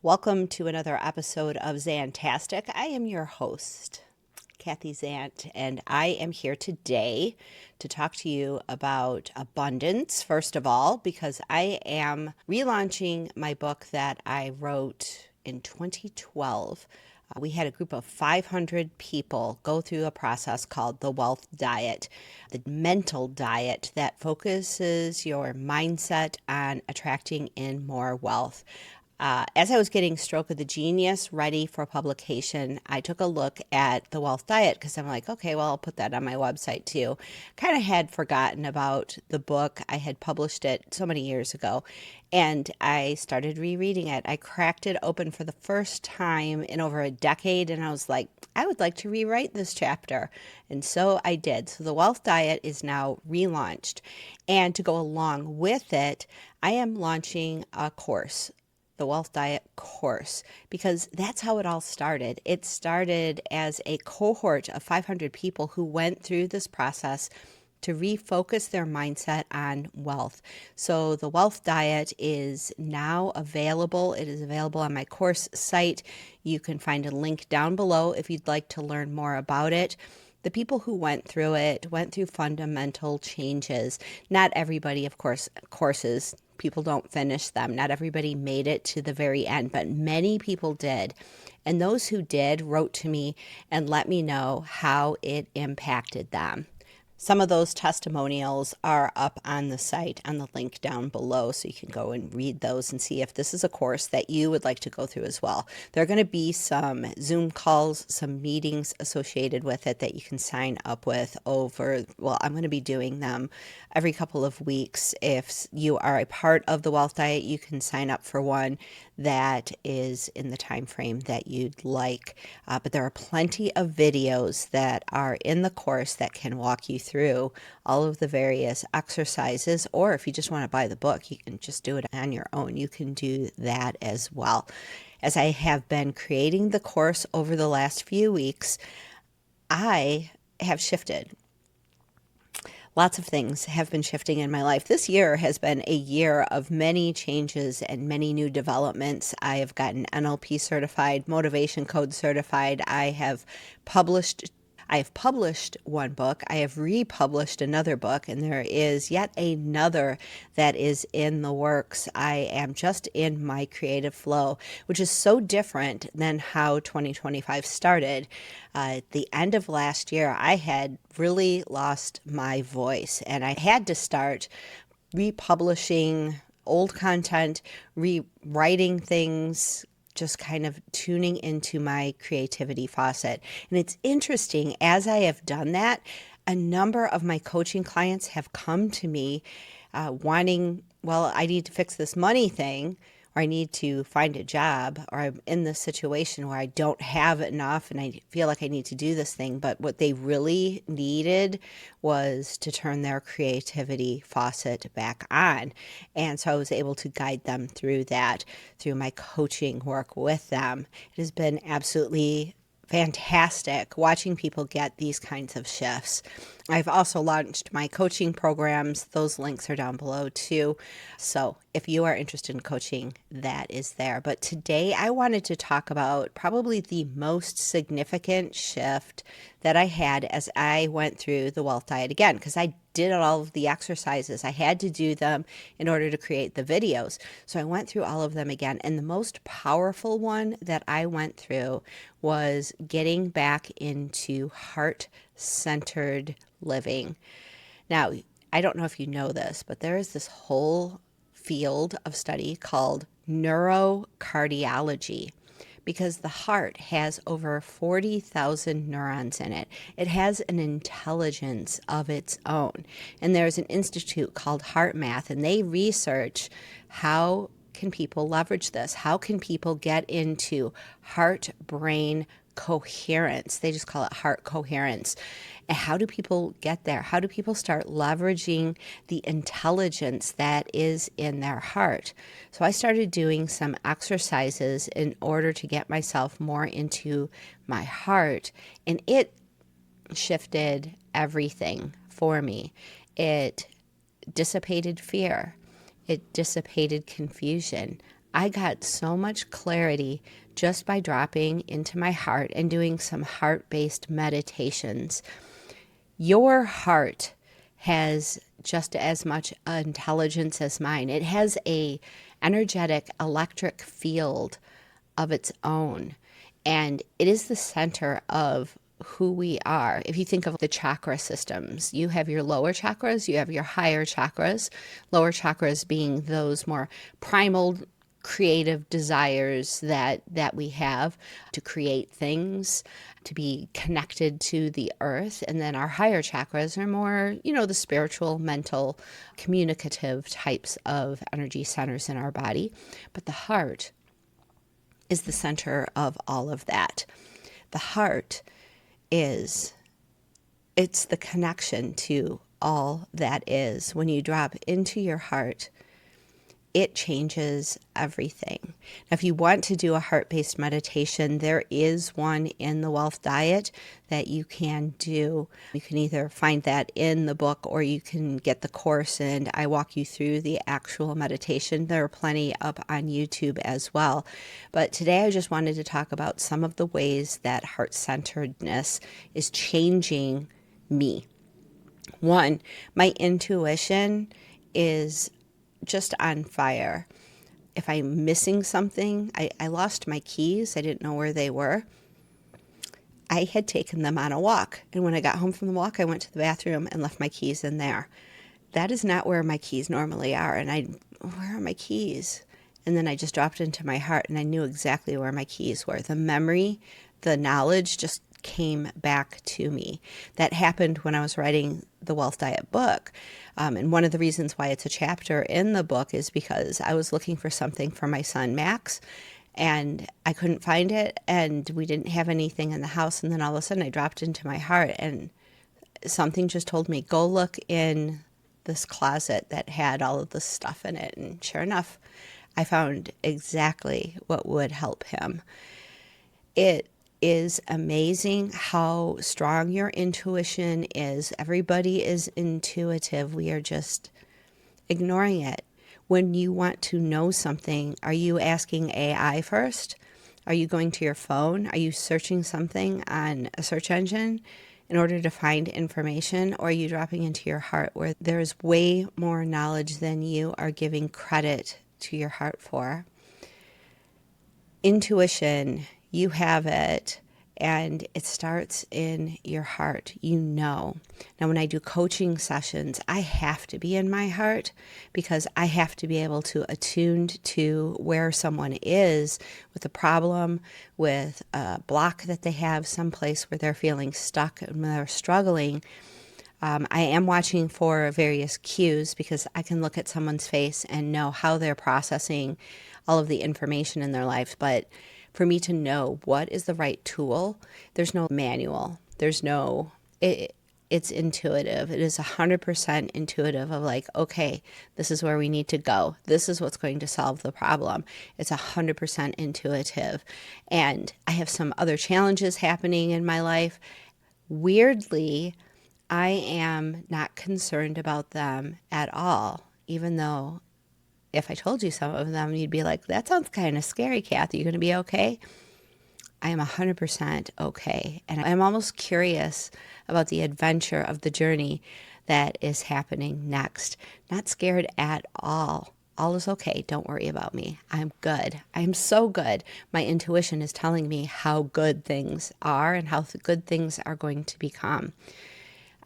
Welcome to another episode of ZANTASTIC. I am your host, Kathy Zant, and I am here today to talk to you about abundance, first of all, because I am relaunching my book that I wrote in 2012. We had a group of 500 people go through a process called the Wealth Diet, the mental diet that focuses your mindset on attracting in more wealth. As I was getting Stroke of the Genius ready for publication, I took a look at the Wealth Diet because I'm like, okay, well, I'll put that on my website too. Kind of had forgotten about the book. I had published it so many years ago, and I started rereading it. I cracked it open for the first time in over a decade, and I was like, I would like to rewrite this chapter. And so I did. So the Wealth Diet is now relaunched. And to go along with it, I am launching a course, the Wealth Diet course, because that's how it all started. It started as a cohort of 500 people who went through this process to refocus their mindset on wealth. So the Wealth Diet is now available. It is available on my course site. You can find a link down below if you'd like to learn more about it. The people who went through it went through fundamental changes. Not everybody, of course, courses, people don't finish them. Not everybody made it to the very end, but many people did. And those who did wrote to me and let me know how it impacted them. Some of those testimonials are up on the site on the link down below, so you can go and read those and see if this is a course that you would like to go through as well. There are going to be some Zoom calls, some meetings associated with it that you can sign up with over, well, I'm going to be doing them every couple of weeks. If you are a part of the Wealth Diet, you can sign up for one that is in the time frame that you'd like. But there are plenty of videos that are in the course that can walk you through all of the various exercises, or if you just want to buy the book, you can just do it on your own. You can do that as well. As I have been creating the course over the last few weeks, I have shifted. Lots of things have been shifting in my life. This year has been a year of many changes and many new developments. I have gotten NLP certified, motivation code certified. I have published one book. I have republished another book, and there is yet another that is in the works. I am just in my creative flow, which is so different than how 2025 started. At the end of last year, I had really lost my voice, and I had to start republishing old content, rewriting things, just kind of tuning into my creativity faucet. And it's interesting, as I have done that, a number of my coaching clients have come to me wanting, well, I need to fix this money thing, or I need to find a job, or I'm in this situation where I don't have enough and I feel like I need to do this thing. But what they really needed was to turn their creativity faucet back on. And so I was able to guide them through that, through my coaching work with them. It has been absolutely fantastic watching people get these kinds of shifts. I've also launched my coaching programs. Those links are down below too. So if you are interested in coaching, that is there. But today I wanted to talk about probably the most significant shift that I had as I went through the Wealth Diet again, because I did all of the exercises. I had to do them in order to create the videos. So I went through all of them again. And the most powerful one that I went through was getting back into heart-centered living. Now, I don't know if you know this, but there is this whole field of study called neurocardiology, because the heart has over 40,000 neurons in it. It has an intelligence of its own. And there's an institute called Heart Math, and they research how can people leverage this? How can people get into heart-brain coherence? They just call it heart coherence. And how do people get there? How do people start leveraging the intelligence that is in their heart? So I started doing some exercises in order to get myself more into my heart, and it shifted everything for me. It dissipated fear. It dissipated confusion. I got so much clarity just by dropping into my heart and doing some heart-based meditations. Your heart has just as much intelligence as mine. It has a energetic electric field of its own, and it is the center of who we are. If you think of the chakra systems, you have your lower chakras, you have your higher chakras. Lower chakras being those more primal creative desires that we have to create things, to be connected to the earth. And then our higher chakras are more, the spiritual, mental, communicative types of energy centers in our body. But the heart is the center of all of that. The heart it's the connection to all that is. When you drop into your heart, it changes everything. Now, if you want to do a heart-based meditation, there is one in the Wealth Diet that you can do. You can either find that in the book or you can get the course and I walk you through the actual meditation. There are plenty up on YouTube as well. But today I just wanted to talk about some of the ways that heart-centeredness is changing me. One, my intuition is just on fire. If I'm missing something, I lost my keys. I didn't know where they were. I had taken them on a walk. And when I got home from the walk, I went to the bathroom and left my keys in there. That is not where my keys normally are. And where are my keys? And then I just dropped into my heart and I knew exactly where my keys were. The memory, the knowledge just came back to me. That happened when I was writing the Wealth Diet book. And one of the reasons why it's a chapter in the book is because I was looking for something for my son, Max, and I couldn't find it. And we didn't have anything in the house. And then all of a sudden I dropped into my heart and something just told me, go look in this closet that had all of this stuff in it. And sure enough, I found exactly what would help him. It is amazing how strong your intuition is. Everybody is intuitive. We are just ignoring it. When you want to know something, are you asking AI first? Are you going to your phone? Are you searching something on a search engine in order to find information? Or are you dropping into your heart where there's way more knowledge than you are giving credit to your heart for? Intuition, you have it, and it starts in your heart. Now, when I do coaching sessions, I have to be in my heart because I have to be able to attune to where someone is with a problem, with a block that they have, someplace where they're feeling stuck and they're struggling. I am watching for various cues because I can look at someone's face and know how they're processing all of the information in their life. But for me to know what is the right tool, there's no manual. It's intuitive. It is 100% intuitive of like, okay, this is where we need to go. This is what's going to solve the problem. It's 100% intuitive. And I have some other challenges happening in my life. Weirdly, I am not concerned about them at all, even though if I told you some of them, you'd be like, that sounds kind of scary, Kathy. You going to be okay? I am 100% okay. And I'm almost curious about the adventure of the journey that is happening next. Not scared at all. All is okay. Don't worry about me. I'm good. I'm so good. My intuition is telling me how good things are and how good things are going to become.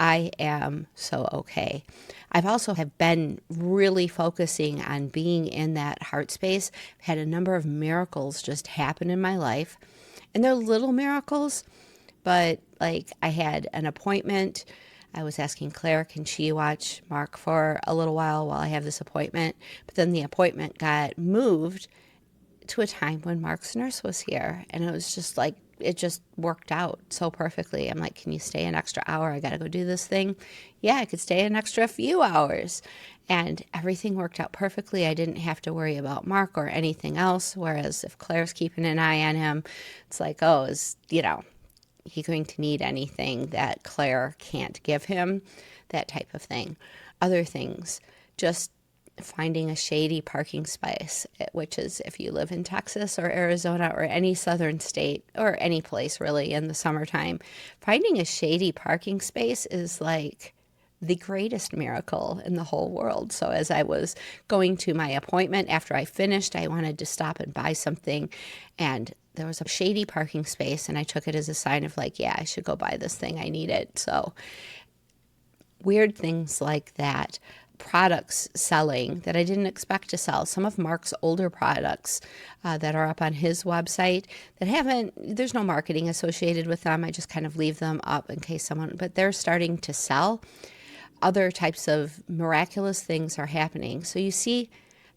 I am so okay. I've also have been really focusing on being in that heart space. I've had a number of miracles just happen in my life. And they're little miracles, but like I had an appointment. I was asking Claire, can she watch Mark for a little while I have this appointment? But then the appointment got moved to a time when Mark's nurse was here. And it was just like, it just worked out so perfectly. I'm like, can you stay an extra hour? I got to go do this thing. Yeah, I could stay an extra few hours. And everything worked out perfectly. I didn't have to worry about Mark or anything else. Whereas if Claire's keeping an eye on him, it's like, oh, is he going to need anything that Claire can't give him? That type of thing. Other things, just finding a shady parking space, which is if you live in Texas or Arizona or any southern state or any place really in the summertime, finding a shady parking space is like the greatest miracle in the whole world. So as I was going to my appointment after I finished, I wanted to stop and buy something, and there was a shady parking space, and I took it as a sign of like, yeah, I should go buy this thing. I need it. So weird things like that. Products selling that I didn't expect to sell. Some of Mark's older products that are up on his website that there's no marketing associated with them. I just kind of leave them up in case but they're starting to sell. Other types of miraculous things are happening. So you see,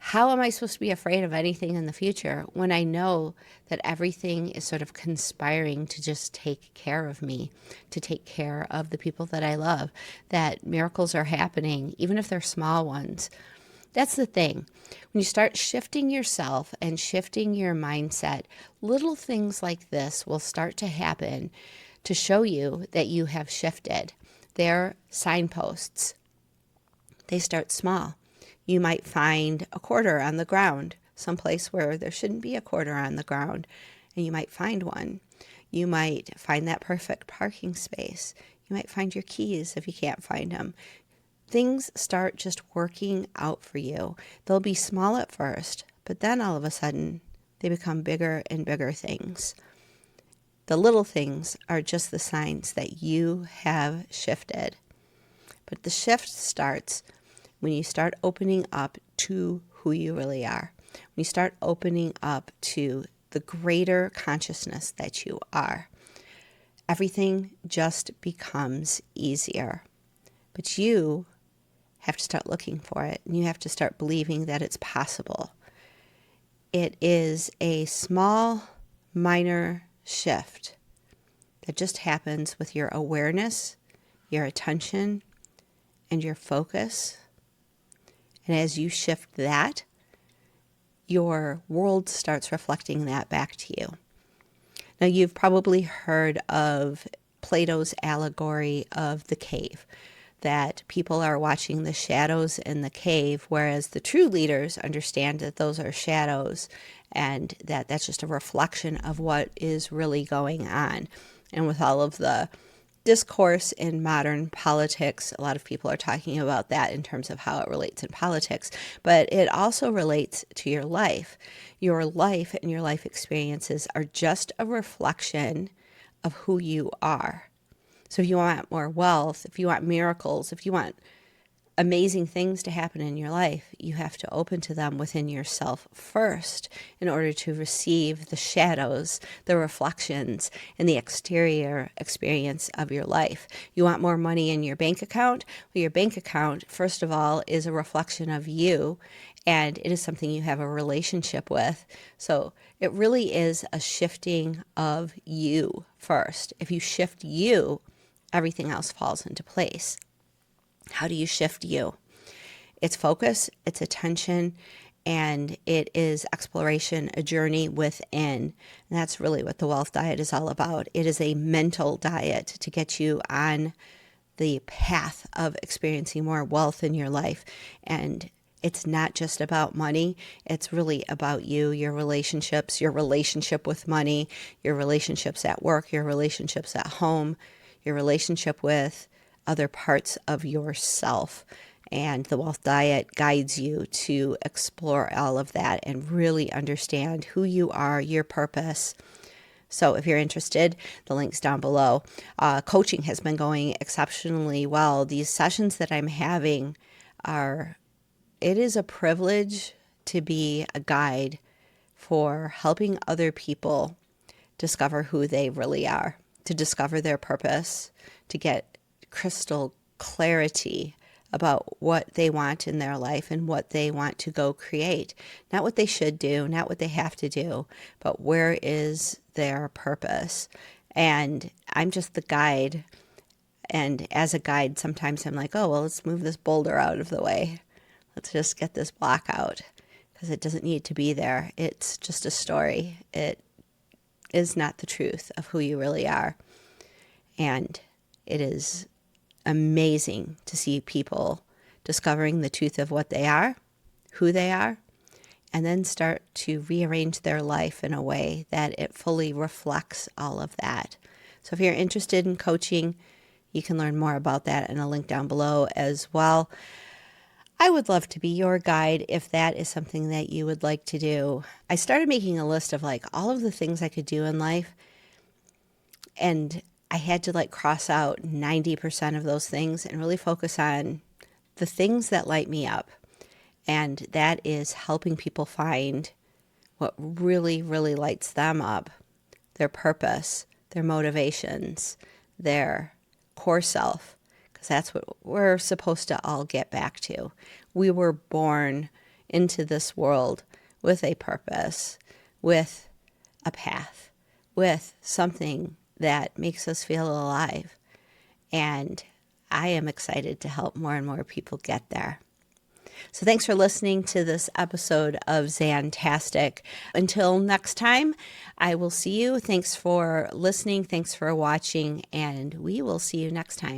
how am I supposed to be afraid of anything in the future when I know that everything is sort of conspiring to just take care of me, to take care of the people that I love, that miracles are happening, even if they're small ones? That's the thing. When you start shifting yourself and shifting your mindset, little things like this will start to happen to show you that you have shifted. They're signposts. They start small. You might find a quarter on the ground, someplace where there shouldn't be a quarter on the ground, and you might find one. You might find that perfect parking space. You might find your keys if you can't find them. Things start just working out for you. They'll be small at first, but then all of a sudden, they become bigger and bigger things. The little things are just the signs that you have shifted. But the shift starts when you start opening up to who you really are. When you start opening up to the greater consciousness that you are, everything just becomes easier. But you have to start looking for it, and you have to start believing that it's possible. It is a small, minor shift that just happens with your awareness, your attention, and your focus. And as you shift that, your world starts reflecting that back to you. Now, you've probably heard of Plato's allegory of the cave, that people are watching the shadows in the cave, whereas the true leaders understand that those are shadows and that that's just a reflection of what is really going on. And with all of the discourse in modern politics, a lot of people are talking about that in terms of how it relates in politics, but it also relates to your life. Your life and your life experiences are just a reflection of who you are. So if you want more wealth, if you want miracles, if you want amazing things to happen in your life, you have to open to them within yourself first in order to receive the shadows, the reflections, and the exterior experience of your life. You want more money in your bank account? Well, your bank account, first of all, is a reflection of you, and it is something you have a relationship with. So it really is a shifting of you first. If you shift you, everything else falls into place. How do you shift you? It's focus, it's attention, and it is exploration, a journey within. And that's really what the wealth diet is all about. It is a mental diet to get you on the path of experiencing more wealth in your life. And it's not just about money. It's really about you, your relationships, your relationship with money, your relationships at work, your relationships at home, your relationship with other parts of yourself. And the wealth diet guides you to explore all of that and really understand who you are, your purpose. So if you're interested, the link's down below. Coaching has been going exceptionally well. These sessions that I'm having it is a privilege to be a guide for helping other people discover who they really are, to discover their purpose, to get crystal clarity about what they want in their life and what they want to go create. Not what they should do, not what they have to do, but where is their purpose. And I'm just the guide. And as a guide, sometimes I'm like, oh, well, let's move this boulder out of the way. Let's just get this block out because it doesn't need to be there. It's just a story. It is not the truth of who you really are. And it is amazing to see people discovering the truth of what they are who they are, and then start to rearrange their life in a way that it fully reflects all of that. So if you're interested in coaching, you can learn more about that in a link down below as well. I would love to be your guide if that is something that you would like to do. I started making a list of like all of the things I could do in life, and I had to like cross out 90% of those things and really focus on the things that light me up. And that is helping people find what really, really lights them up, their purpose, their motivations, their core self, because that's what we're supposed to all get back to. We were born into this world with a purpose, with a path, with something that makes us feel alive. And I am excited to help more and more people get there. So thanks for listening to this episode of ZANTASTIC. Until next time, I will see you. Thanks for listening. Thanks for watching. And we will see you next time.